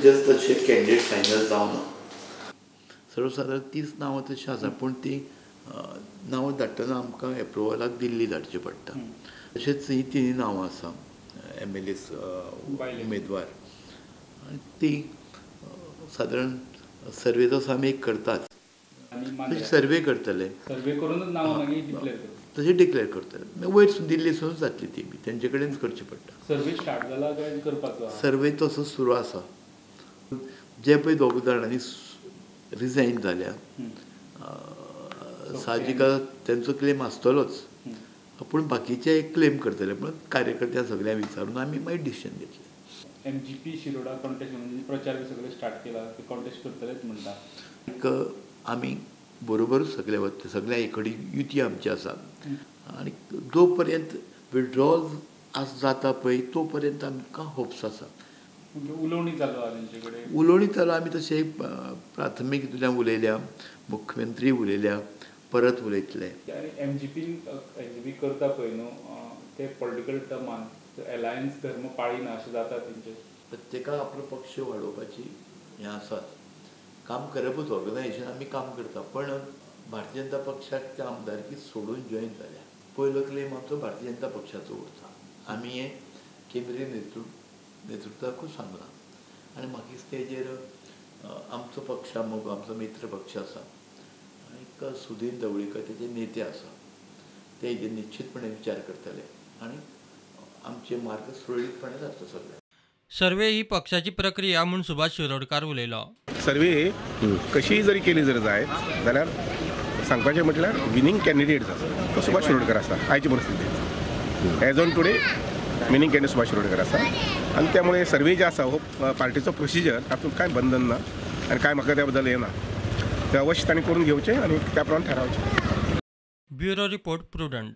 Just तशें candidate final जावना. सर्वसाधारण 30 नांवां तशीं आसा, पूण ती नांवां धाडटना आमकां एप्रुवलाक दिल्ली धाडची पडटा. तशेंच ही 3 नांवां आसा MLA उमेदवार, आनी ती सादारण सर्वे जसो आमी एक करतात सर्वे करतले, सर्वे करूनच नांव मागीर डिक्लेअर करता, तशें डिक्लेअर करतले. वयर दिल्लीसूनच जातली ती बी, तेंचे कडेनच करची पडटा. सर्वे स्टार्ट जाला काय करपाचो? सर्वे तसो सुरू आसा. जे पळय दोग जाणांनी रिजायन जाल्या, साहजिका तेंचो क्लेम आसतलोच, पूण बाकीचे क्लेम करतले. पूण कार्यकर्त्यां सगळ्यांक विचारून आमी मागीर डिसिजन घेतलें. MGP शिरोडा कॉन्टेस्ट म्हणजे प्रचार बी सगळे स्टार्ट केला, ते कॉन्टेस्ट करतलेच म्हणटा. आमी बरोबरूच सगळे वता, सगळ्या एक युती आमची आसा. आनी जो पर्यंत विड्रॉल जाता पळय तो पर्यंत आमकां होप्स आसा. उलोवणी चालू आहा तेंचे कडेन? उलोवणी चालू आमी तशें प्राथमीक हितूंतल्यान उलयल्या, मुख्यमंत्री उलयल्या, परत उलयतले. MGP करता पळय न्हू, ते पॉलिटिकल टर्मान एलायन्स धर्म पाळिना अशें जाता तेंचे. प्रत्येकाक आपलो पक्ष वाडोवपाची हें आसात. काम करपूच, ऑर्गनायझेशन आमी काम करता, पण भारतीय जनता पक्षाच्या आमदारकी सोडून जॉयन जाल्या. पयलो क्लेम आमचो भारतीय जनता पक्षाचो उरता. आमी हें केंद्रीय नेतृत्वाकूच सांगलां. आनी म्हाका दिसता तेजेर आमचो पक्ष आमचो मित्र पक्ष आसा, आनी सुदीन ढवळीकर तेजे नेते आसा, ते हेजेर निश्चितपणे विचार करतले आनी आमचे मार्ग सुरळीतपणे जातलो सगळे. सर्वे ही पक्षाची प्रक्रिया म्हणून सुभाष शिरोडकार उलयलो. सर्वे कशी जरी केली जर जायत जाल्यार सांगपाचें म्हटल्यार विनींग कॅन्डिडेट आसा तो सुभाष शिरोडकर आसा आयचे परिस्थितींत. As on today winning candidate Subhash Shirodkar आसा, आनी त्यामुळे सर्वे जे आसा हो पार्टीचो प्रोसिजर, तातूंत कांय बंधन ना आनी कांय म्हाका त्या बद्दल येना. ते अवश्य तांणी करून घेवचें आनी त्या प्रमाणे थारावचें. Bureau report prudent.